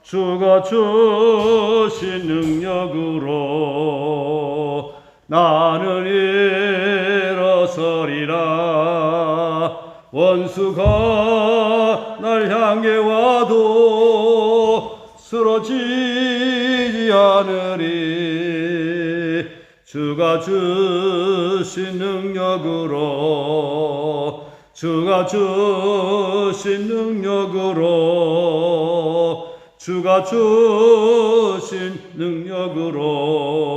주가 주신 능력으로 나는 일어서리라. 원수가 날 향해 와도 쓰러지지 않으리. 주가 주신 능력으로, 주가 주신 능력으로, 주가 주신 능력으로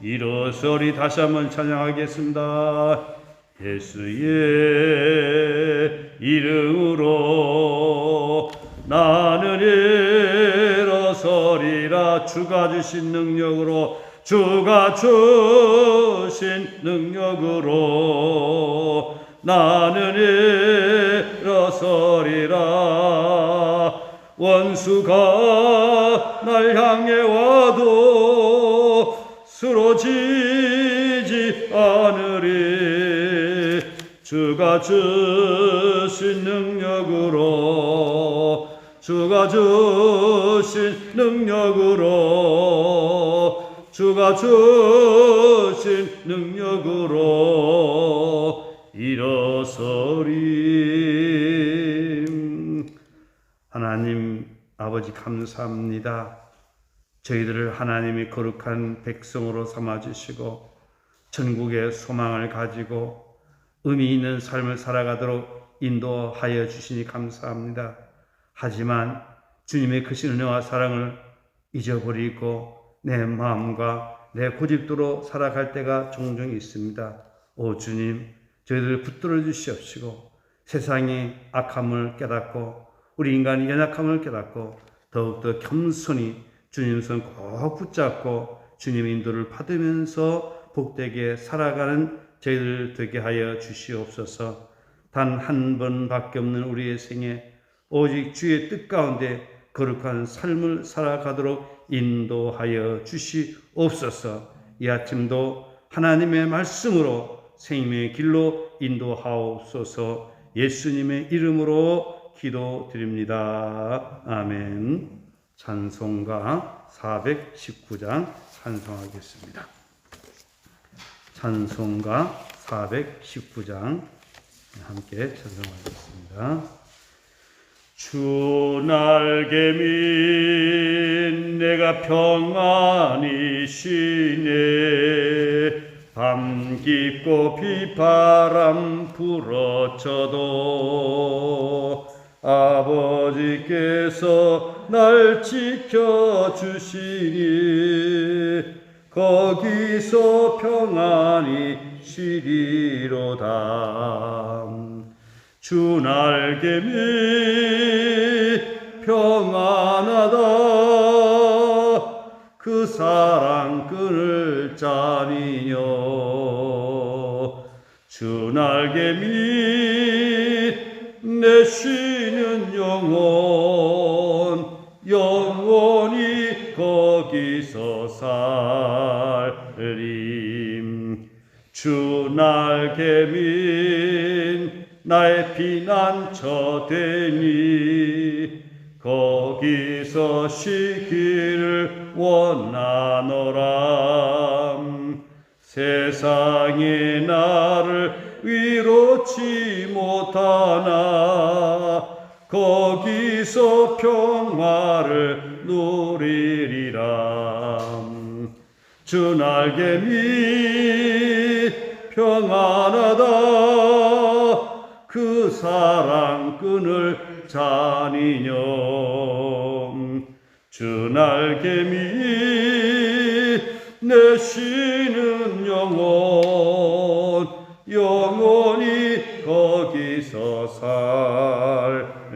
일어서리. 다시 한번 찬양하겠습니다. 예수의 이름으로 나는 일어서리라. 주가 주신 능력으로, 주가 주신 능력으로 나는 일어서리라. 원수가 날 향해 와도 쓰러지지 않으리. 주가 주신 능력으로, 주가 주신 능력으로, 주가 주신 능력으로 일어서리. 하나님 아버지 감사합니다. 저희들을 하나님의 거룩한 백성으로 삼아주시고 전국의 소망을 가지고 의미 있는 삶을 살아가도록 인도하여 주시니 감사합니다. 하지만 주님의 크신 은혜와 사랑을 잊어버리고 내 마음과 내 고집대로 살아갈 때가 종종 있습니다. 오 주님, 저희들을 붙들어 주시옵시고 세상의 악함을 깨닫고 우리 인간의 연약함을 깨닫고 더욱더 겸손히 주님 손 꼭 붙잡고 주님의 인도를 받으면서 복되게 살아가는 저희들 되게 하여 주시옵소서. 단 한 번밖에 없는 우리의 생에 오직 주의 뜻 가운데 거룩한 삶을 살아가도록 인도하여 주시옵소서. 이 아침도 하나님의 말씀으로 생명의 길로 인도하옵소서. 예수님의 이름으로 기도드립니다. 아멘. 찬송가 419장 찬송하겠습니다. 찬송가 419장 함께 찬송하겠습니다. 주 날개민 내가 평안히 쉬네. 밤 깊고 비바람 불어쳐도 아버지께서 날 지켜주시니 거기서 평안히 쉬리로다. 주 날개 밑 평안하다. 그 사랑 끈을 짜니뇨. 주 날개 밑 내 쉬는 영혼 영원히 거기서 살림. 주 날개 밑 나의 피난처 되니 거기서 쉬기를 원하노라. 세상이 나를 위로치 못하나 거기서 평화를 누리리라. 주 날개 밑 평안하다. 그 사랑 끈을 짜니뇨. 주 날개 밑 내 쉬는 영혼 영원히 거기서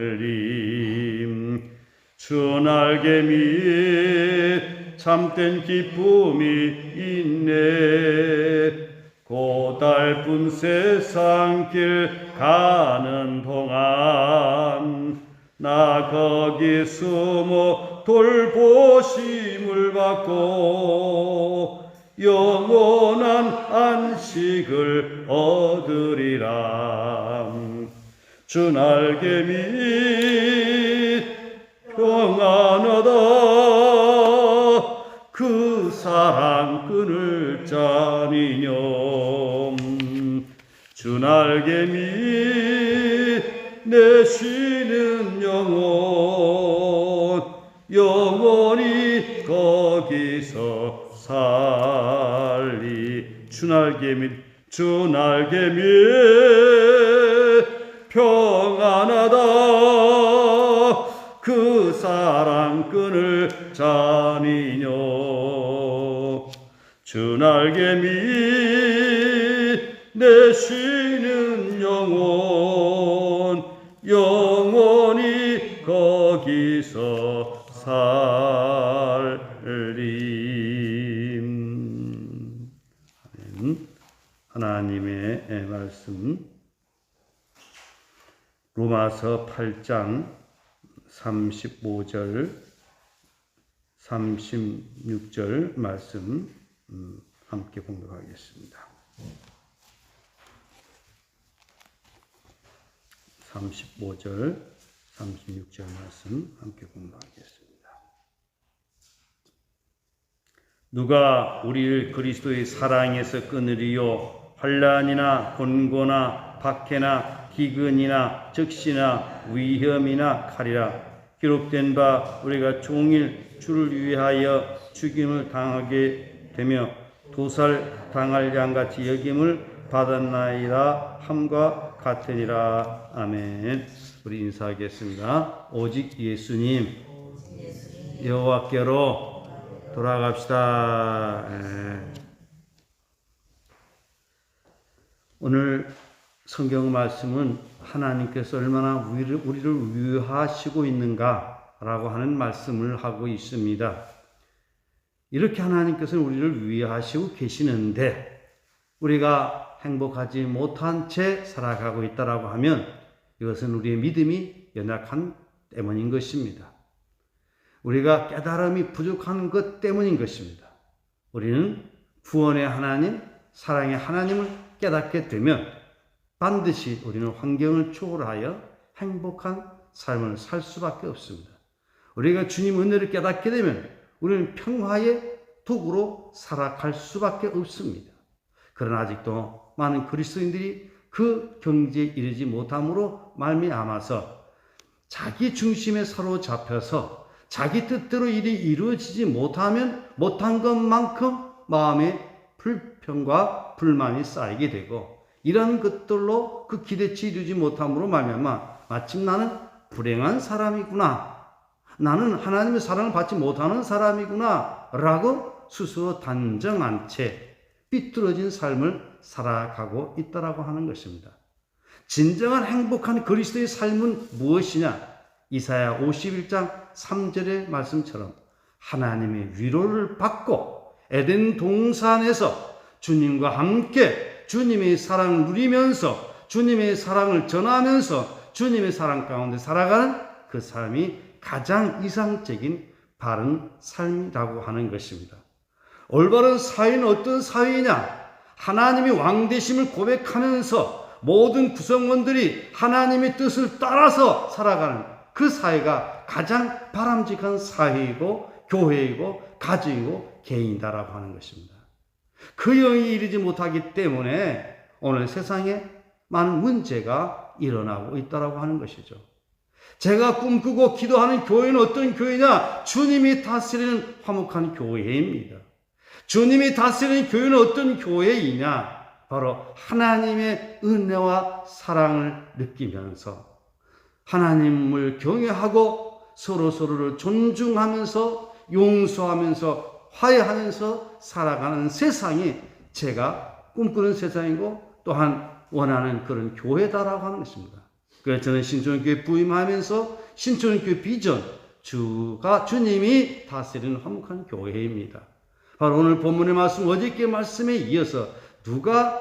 살림. 주 날개 밑 참된 기쁨이 있네. 고달픈 세상 길 가는 동안 나 거기 숨어 돌보심을 받고 영원한 안식을 얻으리라. 주 날개 밑 주날개미 내 쉬는 영혼 영원히 거기서 살리. 주날개미 평안하다 그 사랑끈을 자니뇨. 주날개미 내 쉬는 영혼 영원히 거기서 살림. 하나님의 말씀 로마서 8장 35절 36절 말씀 함께 공독하겠습니다. 35절 36절 말씀 함께 공독하겠습니다. 누가 우리를 그리스도의 사랑에서 끊으리요? 환난이나 곤고나 박해나 기근이나 적시나 위험이나 칼이라. 기록된 바 우리가 종일 주를 위하여 죽임을 당하게 되며 도살 당할 양같이 여김을 받았나이다 함과 같으니라. 아멘. 우리 인사하겠습니다. 오직 예수님 여호와께로 돌아갑시다. 오늘 성경 말씀은 하나님께서 얼마나 우리를 위하시고 있는가라고 하는 말씀을 하고 있습니다. 이렇게 하나님께서는 우리를 위하시고 계시는데 우리가 행복하지 못한 채 살아가고 있다라고 하면 이것은 우리의 믿음이 연약한 때문인 것입니다. 우리가 깨달음이 부족한 것 때문인 것입니다. 우리는 구원의 하나님, 사랑의 하나님을 깨닫게 되면 반드시 우리는 환경을 초월하여 행복한 삶을 살 수밖에 없습니다. 우리가 주님 은혜를 깨닫게 되면 우리는 평화의 도구로 살아갈 수밖에 없습니다. 그러나 아직도 많은 그리스도인들이 그 경지에 이르지 못함으로 말미암아서 자기 중심에 사로잡혀서 자기 뜻대로 일이 이루어지지 못한 것만큼 마음에 불평과 불만이 쌓이게 되고 이런 것들로 그 기대치 이루지 못함으로 말미암아 마침 나는 불행한 사람이구나, 나는 하나님의 사랑을 받지 못하는 사람이구나 라고 스스로 단정한 채 삐뚤어진 삶을 살아가고 있다라고 하는 것입니다. 진정한 행복한 그리스도의 삶은 무엇이냐? 이사야 51장 3절의 말씀처럼 하나님의 위로를 받고 에덴 동산에서 주님과 함께 주님의 사랑을 누리면서 주님의 사랑을 전하면서 주님의 사랑 가운데 살아가는 그 삶이 가장 이상적인 바른 삶이라고 하는 것입니다. 올바른 사회는 어떤 사회이냐? 하나님의 왕되심을 고백하면서 모든 구성원들이 하나님의 뜻을 따라서 살아가는 그 사회가 가장 바람직한 사회이고 교회이고 가정이고 개인이다라고 하는 것입니다. 그 영이 이르지 못하기 때문에 오늘 세상에 많은 문제가 일어나고 있다라고 하는 것이죠. 제가 꿈꾸고 기도하는 교회는 어떤 교회냐? 주님이 다스리는 화목한 교회입니다. 주님이 다스리는 교회는 어떤 교회이냐? 바로 하나님의 은혜와 사랑을 느끼면서 하나님을 경외하고 서로를 존중하면서 용서하면서 화해하면서 살아가는 세상이 제가 꿈꾸는 세상이고 또한 원하는 그런 교회다라고 하는 것입니다. 그래서 저는 신촌교회 부임하면서 신촌교회 비전, 주님이 다스리는 화목한 교회입니다. 바로 오늘 본문의 말씀, 어저께 말씀에 이어서 누가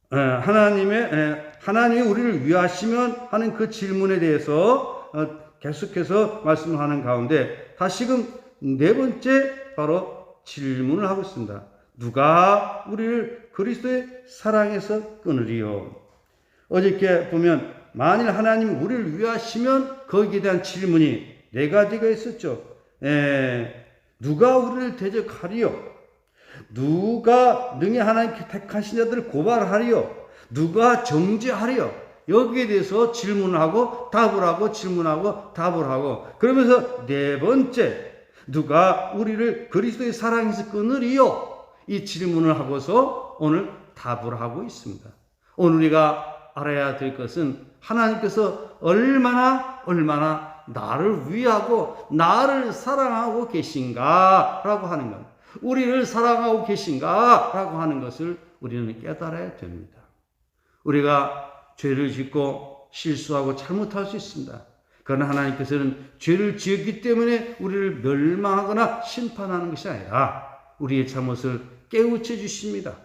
하나님이 우리를 위하시면 하는 그 질문에 대해서 계속해서 말씀을 하는 가운데 다시금 네 번째 바로 질문을 하고 있습니다. 누가 우리를 그리스도의 사랑에서 끊으리요? 어저께 보면 만일 하나님이 우리를 위하시면 거기에 대한 질문이 네 가지가 있었죠. 누가 우리를 대적하리요? 누가 능히 하나님께 택하신 자들을 고발하리요? 누가 정죄하려? 여기에 대해서 질문을 하고 답을 하고 질문하고 답을 하고, 그러면서 네 번째, 누가 우리를 그리스도의 사랑에서 끊으리요? 이 질문을 하고서 오늘 답을 하고 있습니다. 오늘 우리가 알아야 될 것은 하나님께서 얼마나 나를 위하고 나를 사랑하고 계신가 라고 하는 것, 우리를 사랑하고 계신가 라고 하는 것을 우리는 깨달아야 됩니다. 우리가 죄를 짓고 실수하고 잘못할 수 있습니다. 그러나 하나님께서는 죄를 지었기 때문에 우리를 멸망하거나 심판하는 것이 아니라 우리의 잘못을 깨우쳐 주십니다.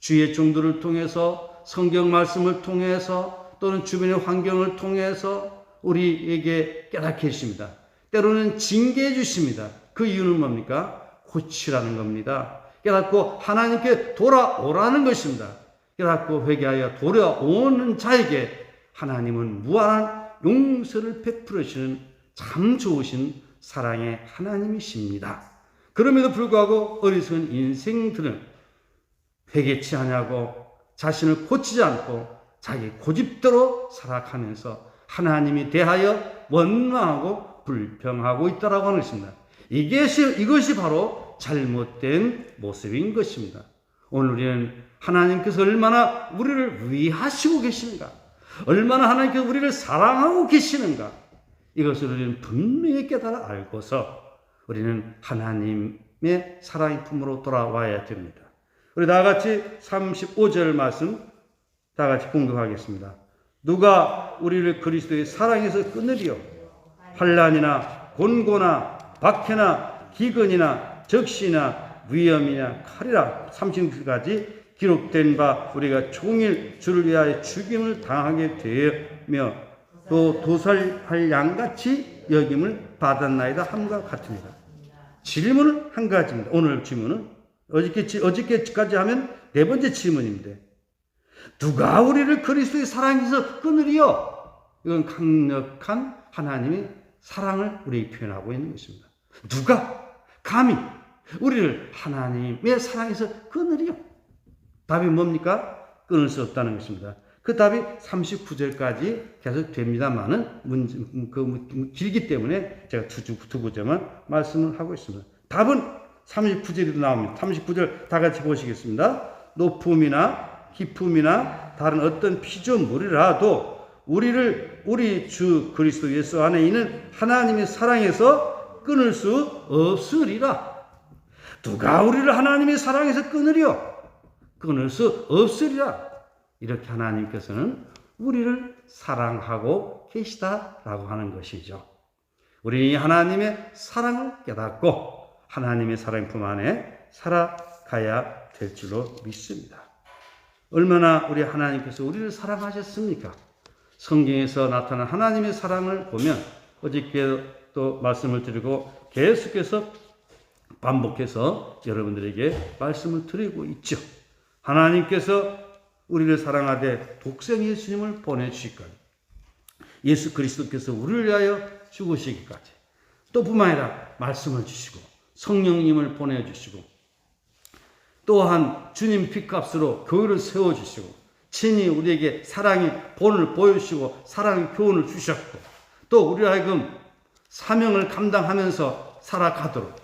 주의 종들을 통해서, 성경 말씀을 통해서, 또는 주변의 환경을 통해서 우리에게 깨닫게 해주십니다. 때로는 징계해 주십니다. 그 이유는 뭡니까? 고치라는 겁니다. 깨닫고 하나님께 돌아오라는 것입니다. 깨닫고 회개하여 돌아오는 자에게 하나님은 무한한 용서를 베풀으시는 참 좋으신 사랑의 하나님이십니다. 그럼에도 불구하고 어리석은 인생들은 회개치 않냐고 자신을 고치지 않고 자기 고집대로 살아가면서 하나님이 대하여 원망하고 불평하고 있다라고 하는 것입니다. 이것이 바로 잘못된 모습인 것입니다. 오늘 우리는 하나님께서 얼마나 우리를 위하시고 계시는가, 얼마나 하나님께서 우리를 사랑하고 계시는가, 이것을 우리는 분명히 깨달아 알고서 우리는 하나님의 사랑의 품으로 돌아와야 됩니다. 우리 다같이 35절 말씀 다같이 공독하겠습니다. 누가 우리를 그리스도의 사랑에서 끊으리요? 환난이나 곤고나 박해나 기근이나 적시나 위험이나 칼이라 36절까지 기록된 바 우리가 종일 주를 위하여 죽임을 당하게 되며 또 도살할 양같이 여김을 받았나이다 함과 같습니다. 질문은 한 가지입니다. 오늘 질문은 어저께까지 하면 네 번째 질문입니다. 누가 우리를 그리스도의 사랑에서 끊으리요? 이건 강력한 하나님의 사랑을 우리에게 표현하고 있는 것입니다. 누가 감히 우리를 하나님의 사랑에서 끊으리요? 답이 뭡니까? 끊을 수 없다는 것입니다. 그 답이 39절까지 계속 됩니다만은 길기 때문에 제가 두 구절만 말씀을 하고 있습니다. 답은 39절에도 나옵니다. 39절 다 같이 보시겠습니다. 높음이나 깊음이나 다른 어떤 피조물이라도 우리 주 그리스도 예수 안에 있는 하나님의 사랑에서 끊을 수 없으리라. 누가 우리를 하나님의 사랑에서 끊으려? 끊을 수 없으리라. 이렇게 하나님께서는 우리를 사랑하고 계시다라고 하는 것이죠. 우리 하나님의 사랑을 깨닫고 하나님의 사랑 품 안에 살아가야 될 줄로 믿습니다. 얼마나 우리 하나님께서 우리를 사랑하셨습니까? 성경에서 나타난 하나님의 사랑을 보면 어저께 또 말씀을 드리고 계속해서 반복해서 여러분들에게 말씀을 드리고 있죠. 하나님께서 우리를 사랑하되 독생 예수님을 보내주시기까지, 예수 그리스도께서 우리를 위하여 죽으시기까지, 또 뿐만 아니라 말씀을 주시고 성령님을 보내주시고 또한 주님 피값으로 교회를 세워주시고 친히 우리에게 사랑의 본을 보여주시고 사랑의 교훈을 주셨고, 또 우리 하여금 사명을 감당하면서 살아가도록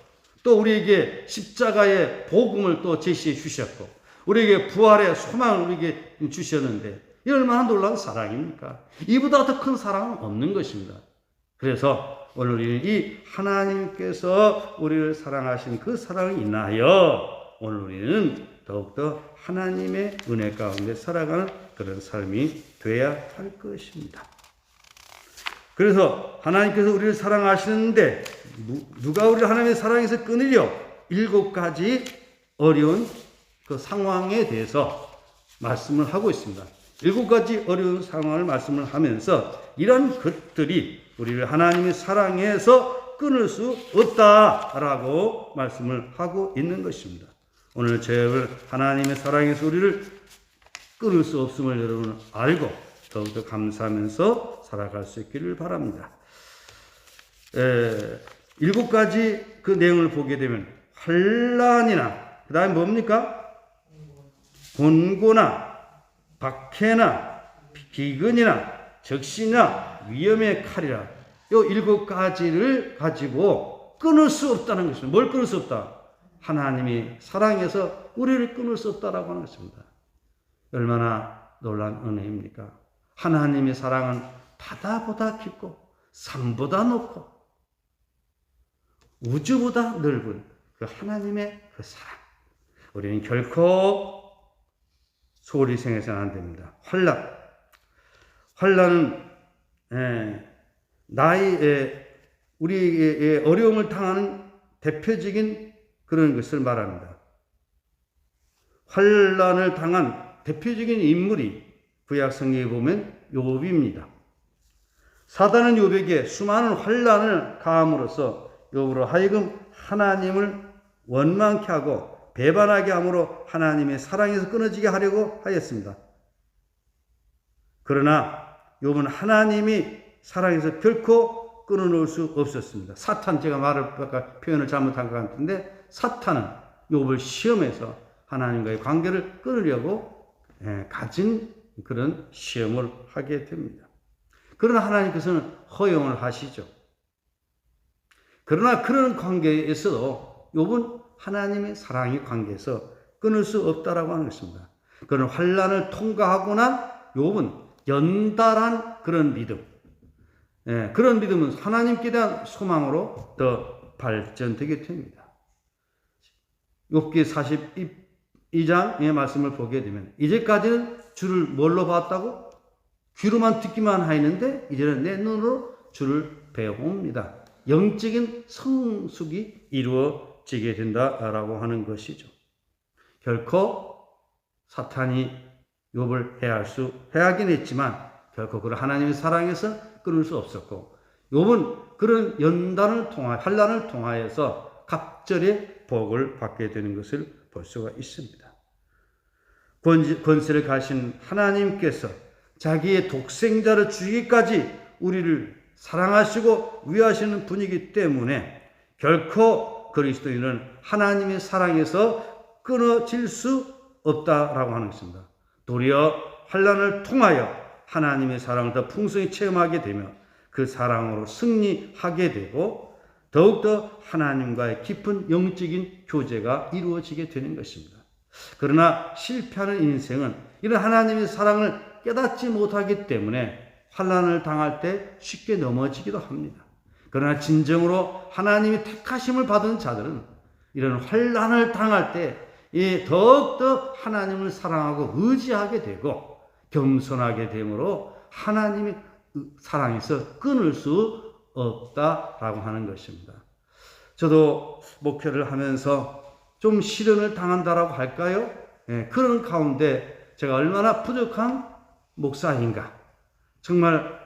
또 우리에게 십자가의 복음을 또 제시해 주셨고 우리에게 부활의 소망을 우리에게 주셨는데 이 얼마나 놀라운 사랑입니까? 이보다 더 큰 사랑은 없는 것입니다. 그래서 오늘 우리는 이 하나님께서 우리를 사랑하신 그 사랑을 인하여 오늘 우리는 더욱더 하나님의 은혜 가운데 살아가는 그런 삶이 되어야 할 것입니다. 그래서 하나님께서 우리를 사랑하시는데 누가 우리를 하나님의 사랑에서 끊으려? 7가지 어려운 그 상황에 대해서 말씀을 하고 있습니다. 7가지 어려운 상황을 말씀을 하면서 이런 것들이 우리를 하나님의 사랑에서 끊을 수 없다라고 말씀을 하고 있는 것입니다. 오늘 저희를 하나님의 사랑에서 우리를 끊을 수 없음을 여러분 알고 더욱더 감사하면서 살아갈 수 있기를 바랍니다. 7가지 그 내용을 보게 되면 환난이나 그 다음에 뭡니까? 곤고나 박해나 기근이나 적시나 위험의 칼이라, 요 7가지를 가지고 끊을 수 없다는 것입니다. 뭘 끊을 수 없다? 하나님이 사랑해서 우리를 끊을 수 없다라고 하는 것입니다. 얼마나 놀라운 은혜입니까? 하나님의 사랑은 바다보다 깊고 산보다 높고 우주보다 넓은 그 하나님의 그 사랑, 우리는 결코 소홀히 생각해서는 안 됩니다. 환난은 우리의 어려움을 당하는 대표적인 그런 것을 말합니다. 환난을 당한 대표적인 인물이 구약 성경에 보면 욥입니다. 사단은 욥에게 수많은 환난을 가함으로써 욥으로 하여금 하나님을 원망케 하고 배반하게 함으로 하나님의 사랑에서 끊어지게 하려고 하였습니다. 그러나 욥은 하나님이 사랑에서 결코 끊어놓을 수 없었습니다. 제가 표현을 잘못한 것 같은데, 사탄은 욥을 시험해서 하나님과의 관계를 끊으려고 가진 그런 시험을 하게 됩니다. 그러나 하나님께서는 허용을 하시죠. 그러나 그런 관계에서도 욥은 하나님의 사랑의 관계에서 끊을 수 없다라고 하는 것입니다. 그런 환난을 통과하고 난 욥은 연달한 그런 믿음, 그런 믿음은 하나님께 대한 소망으로 더 발전되게 됩니다. 욥기 42장의 말씀을 보게 되면, 이제까지는 주를 뭘로 봤다고? 귀로만 듣기만 하였는데 이제는 내 눈으로 주를 배웁니다. 영적인 성숙이 이루어지게 된다라고 하는 것이죠. 결코 사탄이 욥을 해하긴 했지만 결코 그를 하나님의 사랑에서 끊을 수 없었고, 욥은 그런 환난을 통하여서 갑절의 복을 받게 되는 것을 볼 수가 있습니다. 권세를 가신 하나님께서 자기의 독생자를 주기까지 우리를 사랑하시고 위하시는 분이기 때문에 결코 그리스도인은 하나님의 사랑에서 끊어질 수 없다라고 하는 것입니다. 도리어 환난을 통하여 하나님의 사랑을 더 풍성히 체험하게 되며 그 사랑으로 승리하게 되고 더욱더 하나님과의 깊은 영적인 교제가 이루어지게 되는 것입니다. 그러나 실패하는 인생은 이런 하나님의 사랑을 깨닫지 못하기 때문에 환난을 당할 때 쉽게 넘어지기도 합니다. 그러나 진정으로 하나님이 택하심을 받은 자들은 이런 환난을 당할 때 더욱더 하나님을 사랑하고 의지하게 되고 겸손하게 되므로 하나님의 사랑에서 끊을 수 없다라고 하는 것입니다. 저도 목회를 하면서 좀 시련을 당한다라고 할까요? 그런 가운데 제가 얼마나 부족한 목사인가, 정말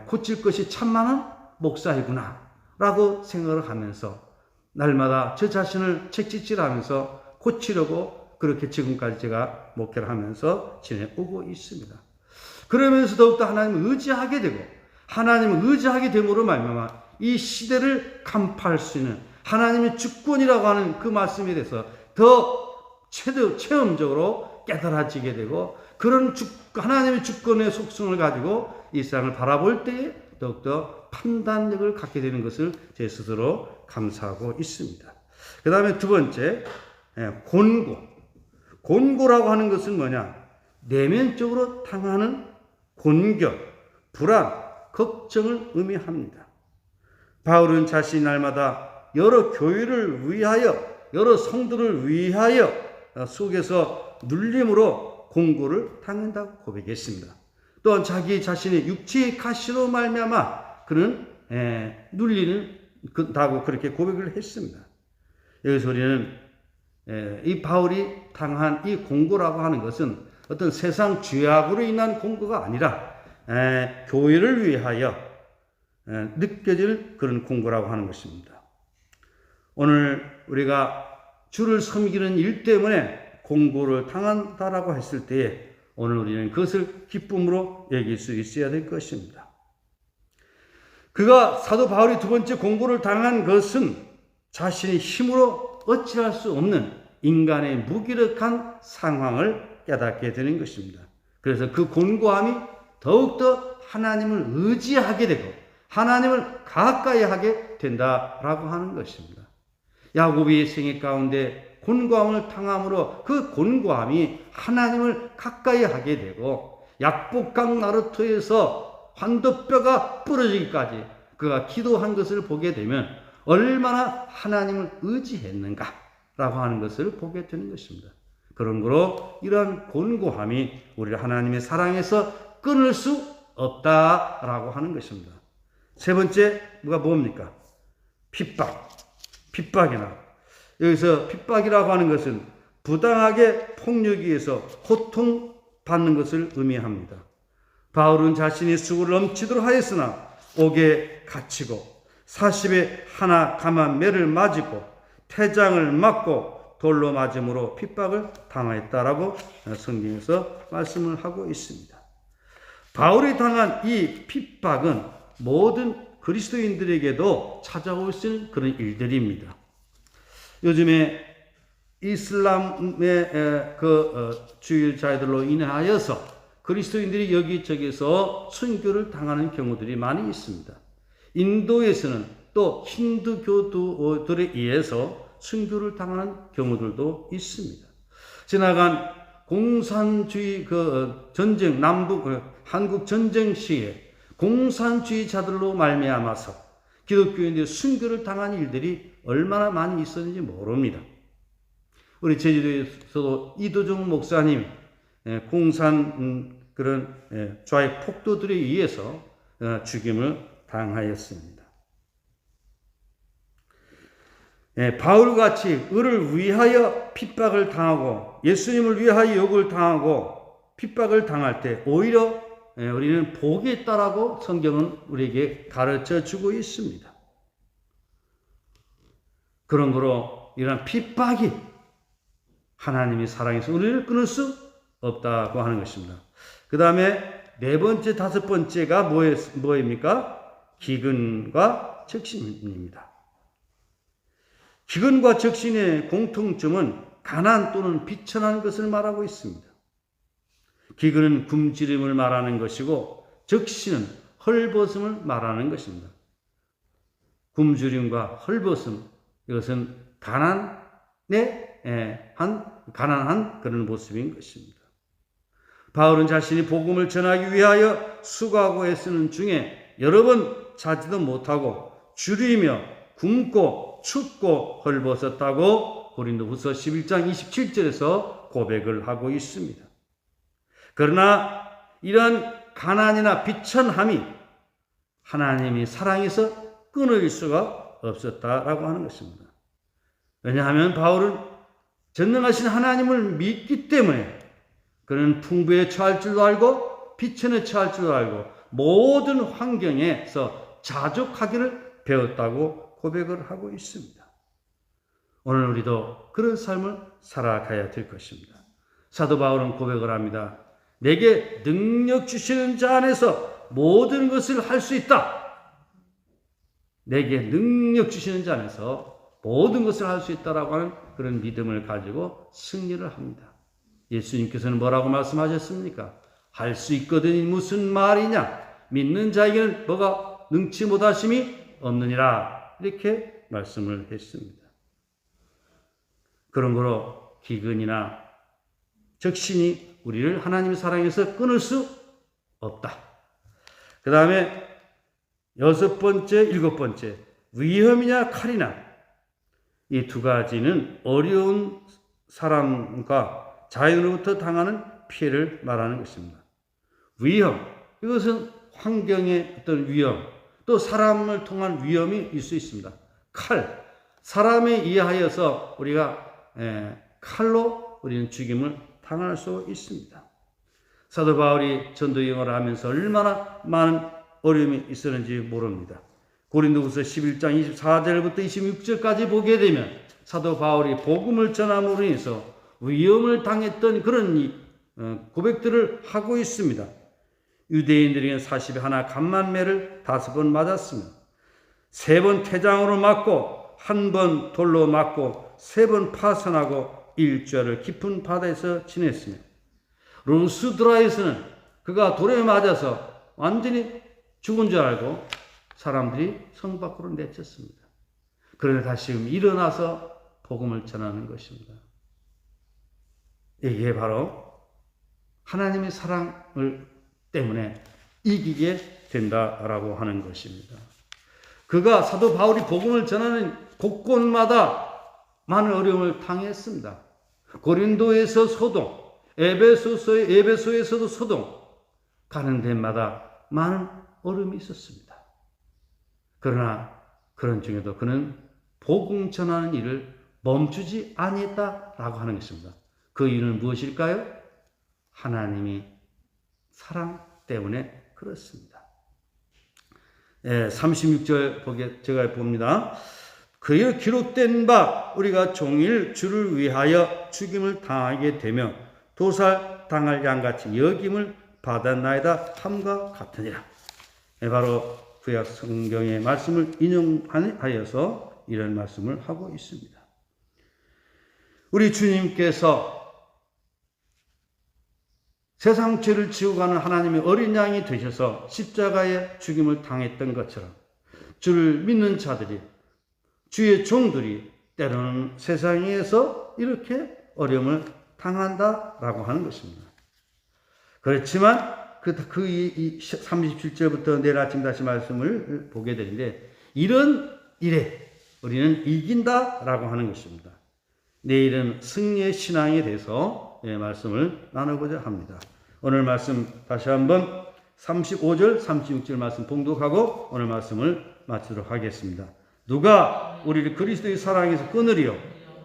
고칠 것이 참 많은 목사이구나 라고 생각을 하면서 날마다 저 자신을 책찍질하면서 고치려고 그렇게 지금까지 제가 목회를 하면서 지내오고 있습니다. 그러면서 더욱더 하나님을 의지하게 되고 하나님을 의지하게 됨으로 말미암아 이 시대를 간파할 수 있는 하나님의 주권이라고 하는 그 말씀에 대해서 더 체험적으로 깨달아지게 되고, 그런 하나님의 주권의 속성을 가지고 이 세상을 바라볼 때에 더욱더 판단력을 갖게 되는 것을 제 스스로 감사하고 있습니다. 그 다음에 두 번째, 곤고. 곤고라고 하는 것은 뭐냐? 내면적으로 당하는 곤경, 불안, 걱정을 의미합니다. 바울은 자신이 날마다 여러 교회를 위하여, 여러 성도를 위하여 속에서 눌림으로 곤고를 당한다고 고백했습니다. 또한 자기 자신의 육체의 가시로 말미암아 그는 눌리는다고 그렇게 고백을 했습니다. 여기서 우리는 이 바울이 당한 이 곤고라고 하는 것은 어떤 세상 죄악으로 인한 곤고가 아니라 교회를 위하여 느껴질 그런 곤고라고 하는 것입니다. 오늘 우리가 주를 섬기는 일 때문에 곤고를 당한다라고 했을 때에 오늘 우리는 그것을 기쁨으로 여길 수 있어야 될 것입니다. 사도 바울이 두 번째 곤고를 당한 것은 자신의 힘으로 어찌할 수 없는 인간의 무기력한 상황을 깨닫게 되는 것입니다. 그래서 그 곤고함이 더욱더 하나님을 의지하게 되고 하나님을 가까이 하게 된다라고 하는 것입니다. 야곱의 생애 가운데 곤고함을 당함으로 그 곤고함이 하나님을 가까이 하게 되고 약복강 나루터에서 환도뼈가 부러지기까지 그가 기도한 것을 보게 되면 얼마나 하나님을 의지했는가라고 하는 것을 보게 되는 것입니다. 그런 거로 이러한 곤고함이 우리를 하나님의 사랑에서 끊을 수 없다라고 하는 것입니다. 세 번째가 뭡니까? 핍박이나 여기서 핍박이라고 하는 것은 부당하게 폭력에 의해서 고통받는 것을 의미합니다. 바울은 자신이 수고를 넘치도록 하였으나 옥에 갇히고 40에 하나 감한 매를 맞고 태장을 맞고 돌로 맞음으로 핍박을 당하였다라고 성경에서 말씀을 하고 있습니다. 바울이 당한 이 핍박은 모든 그리스도인들에게도 찾아올 수 있는 그런 일들입니다. 요즘에 이슬람의 주일자들로 인하여서 그리스도인들이 여기저기서 순교를 당하는 경우들이 많이 있습니다. 인도에서는 또 힌두교도들에 의해서 순교를 당하는 경우들도 있습니다. 지나간 공산주의 전쟁, 한국 전쟁 시에 공산주의자들로 말미암아서 기독교인들이 순교를 당한 일들이 얼마나 많이 있었는지 모릅니다. 우리 제주도에서도 이도종 목사님 공산 그런 좌익 폭도들에 의해서 죽임을 당하였습니다. 바울같이 의를 위하여 핍박을 당하고 예수님을 위하여 욕을 당하고 핍박을 당할 때 오히려 우리는 복이 있다라고 성경은 우리에게 가르쳐 주고 있습니다. 그런 거로 이런 핍박이 하나님의 사랑에서 우리를 끊을 수 없다고 하는 것입니다. 그 다음에 네 번째, 다섯 번째가 뭐입니까? 기근과 적신입니다. 기근과 적신의 공통점은 가난 또는 비천한 것을 말하고 있습니다. 기근은 굶주림을 말하는 것이고 적신은 헐벗음을 말하는 것입니다. 굶주림과 헐벗음, 이것은 가난한 그런 모습인 것입니다. 바울은 자신이 복음을 전하기 위하여 수고하고 애쓰는 중에 여러 번 자지도 못하고 줄이며 굶고 춥고 헐벗었다고 고린도후서 11장 27절에서 고백을 하고 있습니다. 그러나 이런 가난이나 비천함이 하나님이 사랑해서 끊어질 수가 없었다라고 하는 것입니다. 왜냐하면 바울은 전능하신 하나님을 믿기 때문에 그는 풍부에 처할 줄도 알고 비천에 처할 줄도 알고 모든 환경에서 자족하기를 배웠다고 고백을 하고 있습니다. 오늘 우리도 그런 삶을 살아가야 될 것입니다. 사도 바울은 고백을 합니다. 내게 능력 주시는 자 안에서 모든 것을 할 수 있다. 내게 능력 주시는 자 안에서 모든 것을 할 수 있다라고 하는 그런 믿음을 가지고 승리를 합니다. 예수님께서는 뭐라고 말씀하셨습니까? 할 수 있거든이 무슨 말이냐? 믿는 자에게는 뭐가 능치 못하심이 없느니라. 이렇게 말씀을 했습니다. 그런 거로 기근이나 적신이 우리를 하나님의 사랑에서 끊을 수 없다. 그 다음에 여섯 번째, 일곱 번째, 위험이냐 칼이나 이 두 가지는 어려운 사람과 자연으로부터 당하는 피해를 말하는 것입니다. 위험, 이것은 환경의 어떤 위험, 또 사람을 통한 위험이 있을 수 있습니다. 칼, 사람에 의하여서 우리가 칼로 우리는 죽임을 당할 수 있습니다. 사도 바울이 전도 영어를 하면서 얼마나 많은 어려움이 있었는지 모릅니다. 고린도후서 11장 24절부터 26절까지 보게 되면 사도 바울이 복음을 전함으로 인해서 위험을 당했던 그런 고백들을 하고 있습니다. 유대인들에게는 40에 하나 간만매를 5번 맞았으며 3번 태장으로 맞고 1번 돌로 맞고 3번 파선하고 일주일을 깊은 바다에서 지냈으며 루스드라에서는 그가 돌에 맞아서 완전히 죽은 줄 알고 사람들이 성 밖으로 내쳤습니다. 그런데 다시금 일어나서 복음을 전하는 것입니다. 이게 바로 하나님의 사랑을 때문에 이기게 된다라고 하는 것입니다. 그가 사도 바울이 복음을 전하는 곳곳마다 많은 어려움을 당했습니다. 고린도에서 소동, 에베소에서도 소동, 가는 데마다 많은 어려움이 있었습니다. 그러나 그런 중에도 그는 복음 전하는 일을 멈추지 아니했다라고 하는 것입니다. 그 이유는 무엇일까요? 하나님이 사랑 때문에 그렇습니다. 36절 제가 봅니다. 그의 기록된 바 우리가 종일 주를 위하여 죽임을 당하게 되며 도살 당할 양같이 여김을 받았나이다 함과 같으니라. 바로 구약 성경의 말씀을 인용하여서 이런 말씀을 하고 있습니다. 우리 주님께서 세상 죄를 지고 가는 하나님의 어린 양이 되셔서 십자가에 죽임을 당했던 것처럼 주를 믿는 자들이, 주의 종들이 때로는 세상에서 이렇게 어려움을 당한다라고 하는 것입니다. 그렇지만 그 37절부터 내일 아침 다시 말씀을 보게 되는데, 이런 일에 우리는 이긴다라고 하는 것입니다. 내일은 승리의 신앙에 대해서 말씀을 나누고자 합니다. 오늘 말씀 다시 한번 35절, 36절 말씀 봉독하고 오늘 말씀을 마치도록 하겠습니다. 누가 우리를 그리스도의 사랑에서 끊으리요?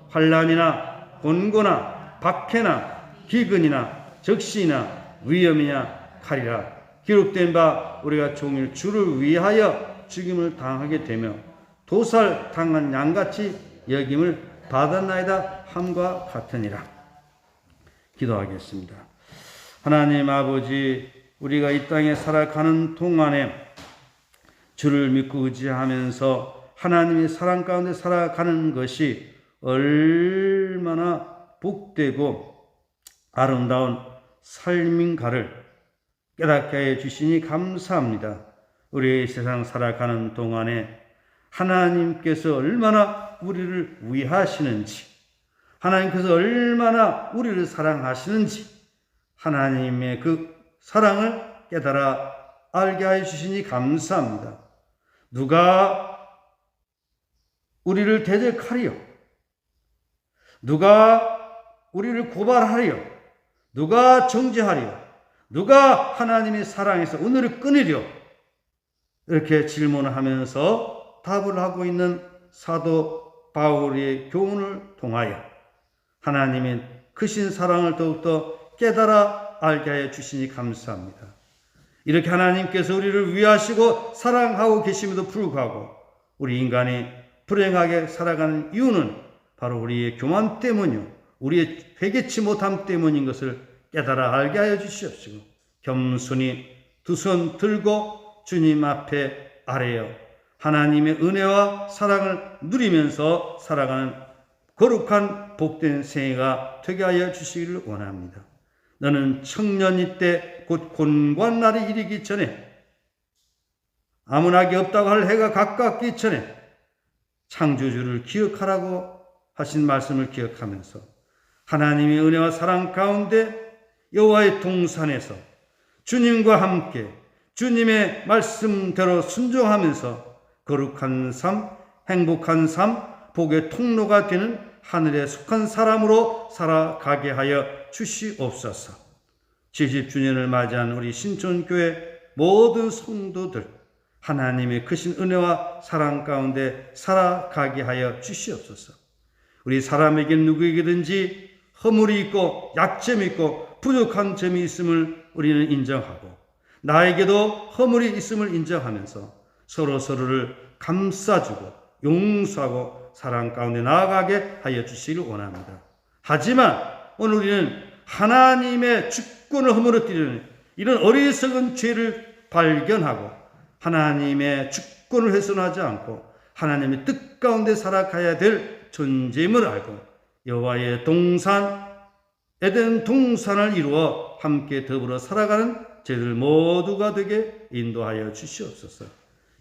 환난이나 곤고나 박해나 기근이나 적시나 위험이나 칼이라. 기록된 바 우리가 종일 주를 위하여 죽임을 당하게 되며 도살 당한 양같이 여김을 받았나이다 함과 같으니라. 기도하겠습니다. 하나님 아버지, 우리가 이 땅에 살아가는 동안에 주를 믿고 의지하면서 하나님의 사랑 가운데 살아가는 것이 얼마나 복되고 아름다운 삶인가를 깨닫게 해 주시니 감사합니다. 우리 세상 살아가는 동안에 하나님께서 얼마나 우리를 위하시는지, 하나님께서 얼마나 우리를 사랑하시는지, 하나님의 그 사랑을 깨달아 알게 해 주시니 감사합니다. 누가 우리를 대적하리요? 누가 우리를 고발하리요? 누가 정죄하리요? 누가 하나님의 사랑에서 은혜를 끊으리요? 이렇게 질문을 하면서 답을 하고 있는 사도 바울의 교훈을 통하여 하나님의 크신 사랑을 더욱더 깨달아 알게 하여 주시니 감사합니다. 이렇게 하나님께서 우리를 위하시고 사랑하고 계심에도 불구하고 우리 인간이 불행하게 살아가는 이유는 바로 우리의 교만 때문이요, 우리의 회개치 못함 때문인 것을 깨달아 알게 하여 주시옵시고 겸손히 두 손 들고 주님 앞에 아뢰어 하나님의 은혜와 사랑을 누리면서 살아가는 거룩한 복된 생애가 되게 하여 주시기를 원합니다. 너는 청년이 때 곧 곤고한 날이 이르기 전에, 아무나게 없다고 할 해가 가깝기 전에 창조주를 기억하라고 하신 말씀을 기억하면서 하나님의 은혜와 사랑 가운데 여호와의 동산에서 주님과 함께 주님의 말씀대로 순종하면서 거룩한 삶, 행복한 삶, 복의 통로가 되는 하늘에 속한 사람으로 살아가게 하여 주시옵소서. 70주년을 맞이한 우리 신촌교회 모든 성도들, 하나님의 크신 은혜와 사랑 가운데 살아가게 하여 주시옵소서. 우리 사람에게 누구에게든지 허물이 있고 약점이 있고 부족한 점이 있음을 우리는 인정하고, 나에게도 허물이 있음을 인정하면서 서로를 감싸주고 용서하고 사랑 가운데 나아가게 하여 주시기를 원합니다. 하지만 오늘 우리는 하나님의 주권을 허물어뜨리는 이런 어리석은 죄를 발견하고 하나님의 주권을 훼손하지 않고 하나님의 뜻 가운데 살아가야 될 존재임을 알고 여호와의 동산, 에덴 동산을 이루어 함께 더불어 살아가는 저희들 모두가 되게 인도하여 주시옵소서.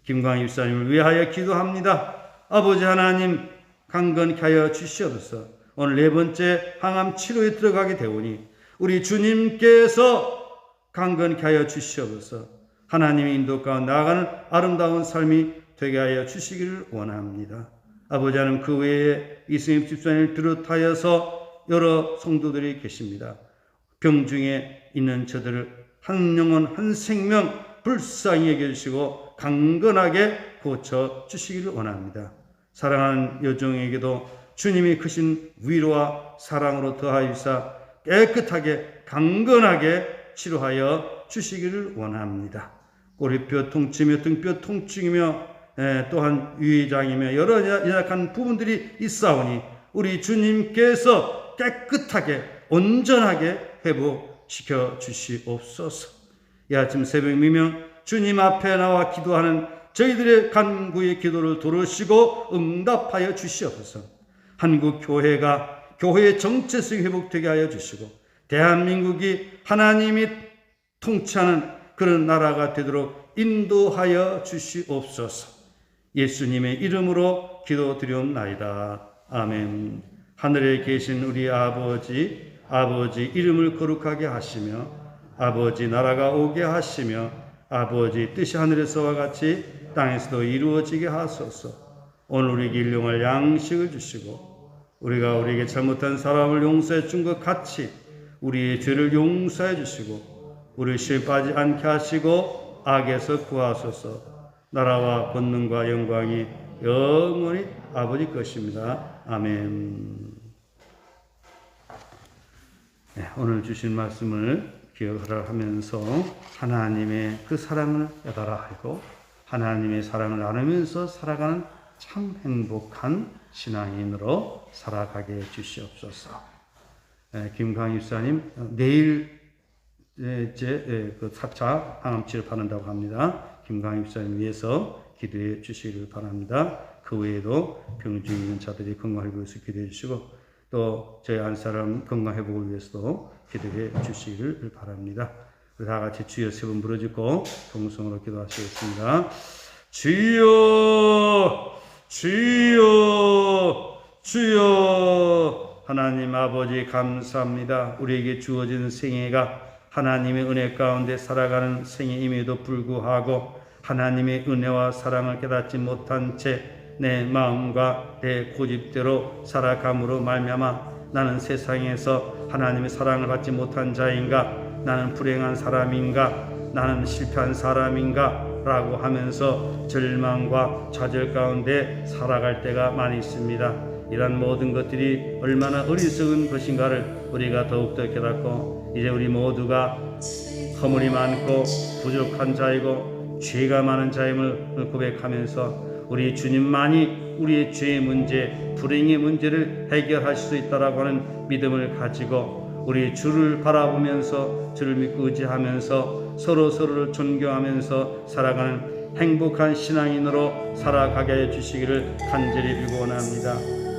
김광희 집사님을 위하여 기도합니다. 아버지 하나님 강건케 하여 주시옵소서. 오늘 네 번째 항암 치료에 들어가게 되오니 우리 주님께서 강건케 하여 주시옵소서. 하나님의 인도 가운데 나아가는 아름다운 삶이 되게 하여 주시기를 원합니다. 아버지 하나님 그 외에 이승엽 집사님을 비롯하여서 여러 성도들이 계십니다. 병중에 있는 저들을 한 영혼 한 생명 불쌍히 여겨주시고 강건하게 고쳐주시기를 원합니다. 사랑하는 여종에게도 주님이 크신 위로와 사랑으로 더하여주사 깨끗하게 강건하게 치료하여 주시기를 원합니다. 꼬리뼈 통증이며 등뼈 통증이며 또한 위장이며 여러 연약한 부분들이 있사오니 우리 주님께서 깨끗하게 온전하게 회복시켜 주시옵소서. 이 아침 새벽 미명 주님 앞에 나와 기도하는 저희들의 간구의 기도를 들으시고 응답하여 주시옵소서. 한국 교회가 교회의 정체성이 회복되게 하여 주시고 대한민국이 하나님이 통치하는 그런 나라가 되도록 인도하여 주시옵소서. 예수님의 이름으로 기도드리옵나이다. 아멘. 하늘에 계신 우리 아버지 이름을 거룩하게 하시며 아버지 나라가 오게 하시며 아버지 뜻이 하늘에서와 같이 땅에서도 이루어지게 하소서. 오늘 우리에게 일용할 양식을 주시고 우리가 우리에게 잘못한 사람을 용서해 준 것 같이 우리의 죄를 용서해 주시고 우리 시험에 빠지지 않게 하시고 악에서 구하소서. 나라와 권능과 영광이 영원히 아버지 것입니다. 아멘. 네, 오늘 주신 말씀을 기억하라 하면서 하나님의 그 사랑을 깨달아 알고 하나님의 사랑을 나누면서 살아가는 참 행복한 신앙인으로 살아가게 해 주시옵소서. 김광희 집사님 내일 그 4차 항암치를 받는다고 합니다. 김광희 집사님 위해서 기도해 주시기를 바랍니다. 그 외에도 병중에 있는 자들이 건강회복을 위해서 기도해 주시고 또 저희 한 사람 건강회복을 위해서도 기도해 주시기를 바랍니다. 다 같이 주여 세 번 부르짖고 동성으로 기도하시겠습니다. 주여 주여 주여. 하나님 아버지 감사합니다. 우리에게 주어진 생애가 하나님의 은혜 가운데 살아가는 생애임에도 불구하고 하나님의 은혜와 사랑을 깨닫지 못한 채 내 마음과 내 고집대로 살아감으로 말미암아 나는 세상에서 하나님의 사랑을 받지 못한 자인가, 나는 불행한 사람인가, 나는 실패한 사람인가 라고 하면서 절망과 좌절 가운데 살아갈 때가 많이 있습니다. 이런 모든 것들이 얼마나 어리석은 것인가를 우리가 더욱더 깨닫고 이제 우리 모두가 허물이 많고 부족한 자이고 죄가 많은 자임을 고백하면서 우리 주님만이 우리의 죄의 문제, 불행의 문제를 해결하실 수 있다라고 하는 믿음을 가지고 우리 주를 바라보면서 주를 믿고 의지하면서 서로를 존경하면서 살아가는 행복한 신앙인으로 살아가게 해 주시기를 간절히 빌고 원합니다.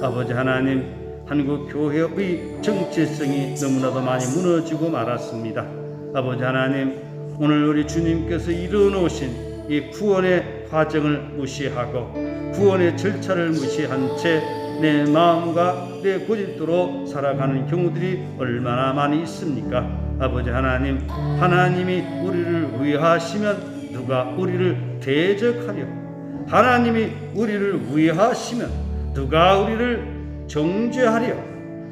아버지 하나님, 한국 교회의 정체성이 너무나도 많이 무너지고 말았습니다. 아버지 하나님, 오늘 우리 주님께서 이루어놓으신 이 구원의 과정을 무시하고 구원의 절차를 무시한 채 내 마음과 내 고집대로 살아가는 경우들이 얼마나 많이 있습니까? 아버지 하나님, 하나님이 우리를 위하시면 누가 우리를 대적하려? 하나님이 우리를 위하시면 누가 우리를 정죄하려?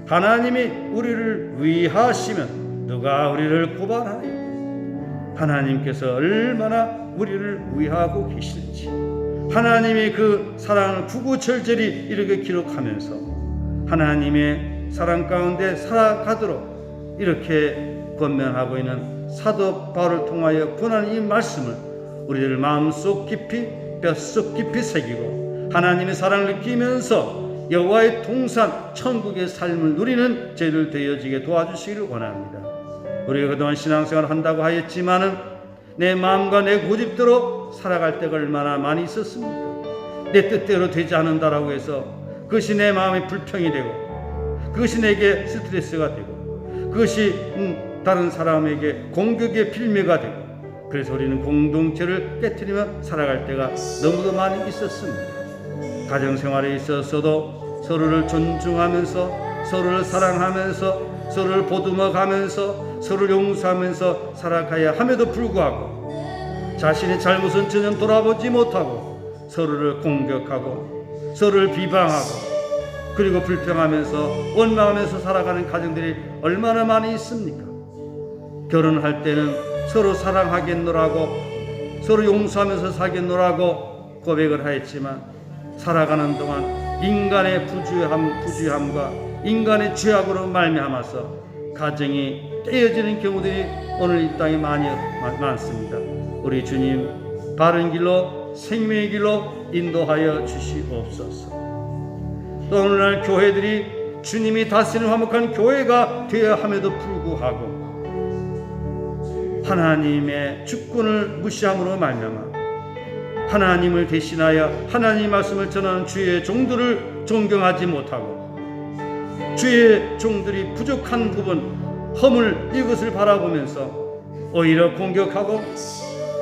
하나님이 우리를 위하시면 누가 우리를 고발하려? 하나님께서 얼마나 우리를 위하고 계실지, 하나님의 그 사랑을 구구절절히 이렇게 기록하면서 하나님의 사랑 가운데 살아가도록 이렇게 권면하고 있는 사도 바울을 통하여 권하는 이 말씀을 우리들 마음속 깊이 뼛속 깊이 새기고 하나님의 사랑을 느끼면서 여호와의 동산 천국의 삶을 누리는 저희들 되어지게 도와주시기를 원합니다. 우리가 그동안 신앙생활을 한다고 하였지만은 내 마음과 내 고집대로 살아갈 때가 얼마나 많이 있었습니까? 내 뜻대로 되지 않는다라고 해서 그것이 내 마음에 불평이 되고 그것이 내게 스트레스가 되고 그것이 다른 사람에게 공격의 빌미가 되고, 그래서 우리는 공동체를 깨트리며 살아갈 때가 너무도 많이 있었습니다. 가정생활에 있어서도 서로를 존중하면서, 서로를 사랑하면서, 서로를 보듬어가면서, 서로를 용서하면서 살아가야 함에도 불구하고 자신의 잘못은 전혀 돌아보지 못하고 서로를 공격하고 서로를 비방하고 그리고 불평하면서 원망하면서 살아가는 가정들이 얼마나 많이 있습니까? 결혼할 때는 서로 사랑하겠노라고, 서로 용서하면서 사겠노라고 고백을 하였지만, 살아가는 동안 인간의 부주의함과 인간의 죄악으로 말미암아서 가정이 깨어지는 경우들이 오늘 이 땅에 많습니다. 우리 주님 바른 길로, 생명의 길로 인도하여 주시옵소서. 또 오늘날 교회들이 주님이 다스리는 화목한 교회가 되어야 함에도 불구하고 하나님의 주권을 무시함으로 말미암아 하나님을 대신하여 하나님의 말씀을 전하는 주의 종들을 존경하지 못하고, 주의 종들이 부족한 부분, 허물, 이것을 바라보면서 오히려 공격하고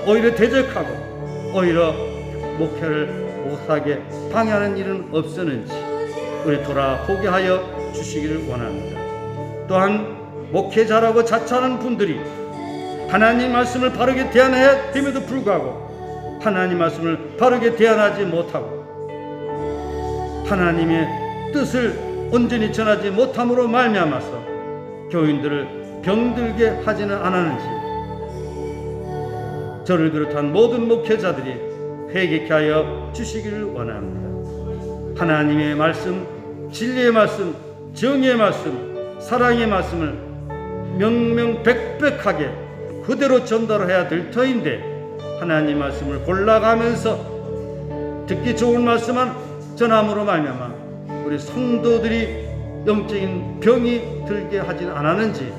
오히려 대적하고 오히려 목회를 못하게 방해하는 일은 없었는지 우리 돌아보게 하여 주시기를 원합니다. 또한 목회 잘하고 자처하는 분들이 하나님 말씀을 바르게 대안해야 됨에도 불구하고 하나님 말씀을 바르게 대안하지 못하고 하나님의 뜻을 온전히 전하지 못함으로 말미암아서 교인들을 병들게 하지는 않았는지 저를 비롯한 모든 목회자들이 회개케 하여 주시기를 원합니다. 하나님의 말씀, 진리의 말씀, 정의의 말씀, 사랑의 말씀을 명명백백하게 그대로 전달해야 될 터인데 하나님 말씀을 골라가면서 듣기 좋은 말씀만 전함으로 말미암아 우리 성도들이 영적인 병이 들게 하지는 않았는지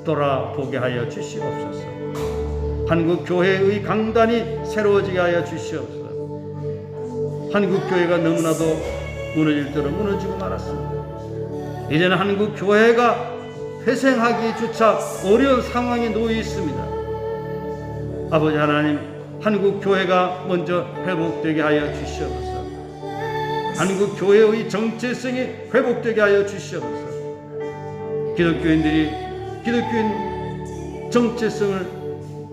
돌아보게 하여 주시옵소서. 한국 교회의 강단이 새로워지게 하여 주시옵소서. 한국 교회가 너무나도 무너질 대로 무너지고 말았습니다. 이제는 한국 교회가 회생하기조차 어려운 상황에 놓여 있습니다. 아버지 하나님, 한국 교회가 먼저 회복되게 하여 주시옵소서. 한국 교회의 정체성이 회복되게 하여 주시옵소서. 기독교인들이 기독교인 정체성을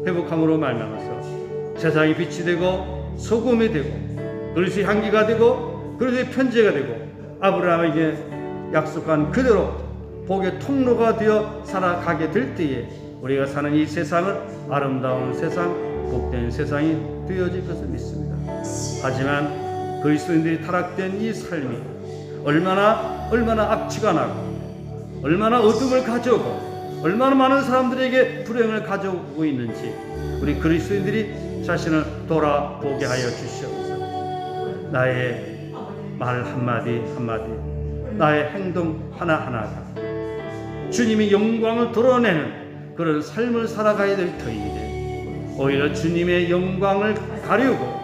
회복함으로 말미암아서 세상의 빛이 되고 소금이 되고 그릇이 향기가 되고 그릇이 편지가 되고 아브라함에게 약속한 그대로 복의 통로가 되어 살아가게 될 때에 우리가 사는 이 세상은 아름다운 세상, 복된 세상이 되어질 것을 믿습니다. 하지만 그리스도인들이 타락된 이 삶이 얼마나 악취가 나고 얼마나 어둠을 가져오고 얼마나 많은 사람들에게 불행을 가져오고 있는지 우리 그리스도인들이 자신을 돌아보게 하여 주시옵소서. 나의 말 한마디 한마디, 나의 행동 하나하나가 주님의 영광을 드러내는 그런 삶을 살아가야 될 터인데 오히려 주님의 영광을 가리우고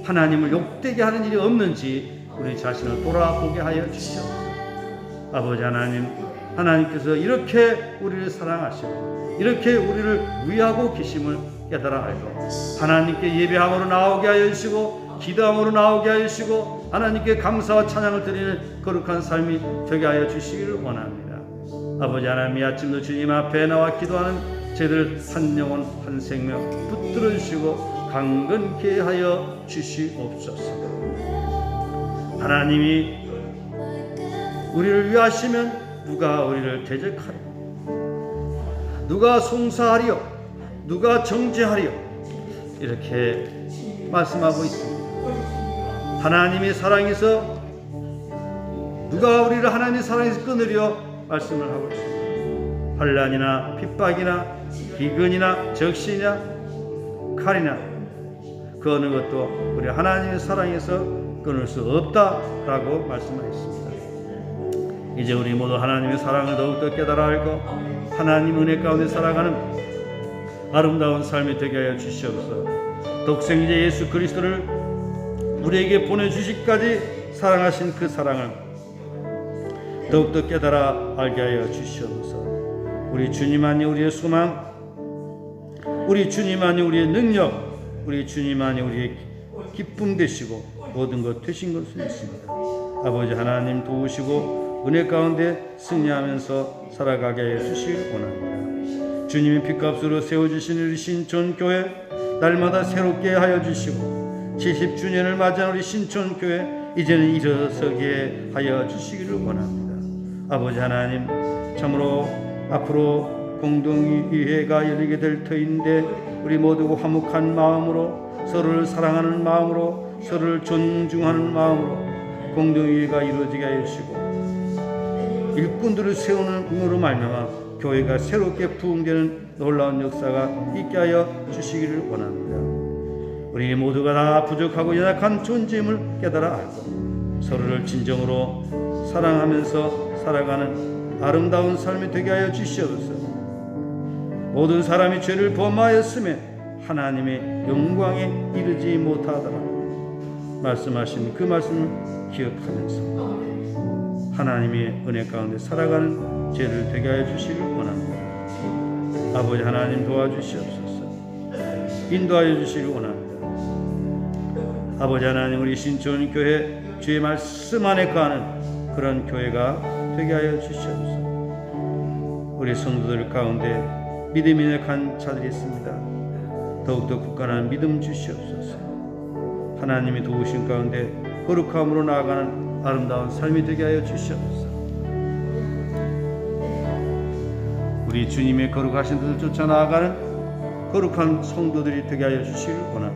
하나님을 욕되게 하는 일이 없는지 우리 자신을 돌아보게 하여 주시옵소서. 아버지 하나님, 하나님께서 이렇게 우리를 사랑하시고 이렇게 우리를 위하고 계심을 깨달아 알고 하나님께 예배함으로 나오게 하여 주시고 기도함으로 나오게 하여 주시고 하나님께 감사와 찬양을 드리는 거룩한 삶이 되게 하여 주시기를 원합니다. 아버지 하나님, 이 아침도 주님 앞에 나와 기도하는 저희들 한 영혼 한 생명 붙들어 주시고 강건케 하여 주시옵소서. 하나님이 우리를 위하시면 누가 우리를 대적하리요? 누가 송사하리요? 누가 정죄하리요? 이렇게 말씀하고 있습니다. 하나님의 사랑에서 누가 우리를 하나님의 사랑에서 끊으려 말씀을 하고 있습니다. 환난이나 핍박이나 기근이나 적신이나 칼이나 그 어느 것도 우리 하나님의 사랑에서 끊을 수 없다라고 말씀하셨습니다. 이제 우리 모두 하나님의 사랑을 더욱더 깨달아 알고 하나님 은혜 가운데 살아가는 아름다운 삶이 되게 하여 주시옵소서. 독생자 예수 그리스도를 우리에게 보내주시기까지 사랑하신 그 사랑을 더욱더 깨달아 알게 하여 주시옵소서. 우리 주님만이 우리의 소망, 우리 주님만이 우리의 능력, 우리 주님만이 우리의 기쁨 되시고 모든 것 되신 것을 믿습니다. 아버지 하나님 도우시고 은혜 가운데 승리하면서 살아가게 해 주시길 원합니다. 주님의 피값으로 세워주신 우리 신촌교회 날마다 새롭게 하여 주시고 70주년을 맞이한 우리 신촌교회 이제는 일어서게 하여 주시기를 원합니다. 아버지 하나님 참으로 앞으로 공동의회가 열리게 될 터인데 우리 모두 화목한 마음으로 서로를 사랑하는 마음으로 서로를 존중하는 마음으로 공동의회가 이루어지게 하여 주시고 일꾼들을 세우는으로 말미암아 교회가 새롭게 부흥되는 놀라운 역사가 있게 하여 주시기를 원합니다. 우리 모두가 다 부족하고 연약한 존재임을 깨달아 알고 서로를 진정으로 사랑하면서 살아가는 아름다운 삶이 되게 하여 주시옵소서. 모든 사람이 죄를 범하였음에 하나님의 영광에 이르지 못하더라 말씀하신 그 말씀을 기억하면서 하나님의 은혜 가운데 살아가는 죄를 되게 하여 주시길 원합니다. 아버지 하나님 도와주시옵소서. 인도하여 주시길 원합니다. 아버지 하나님 우리 신촌교회 주의 말씀 안에 거하는 그런 교회가 되게 하여 주시옵소서. 우리 성도들 가운데 믿음이 약한 자들이 있습니다. 더욱더 굳건한 믿음 주시옵소서. 하나님이 도우신 가운데 거룩함으로 나아가는 아름다운 삶이 되게 하여 주시옵소서. 우리 주님의 거룩하신 뜻을 쫓아 나아가는 거룩한 성도들이 되게 하여 주시길 원합니다.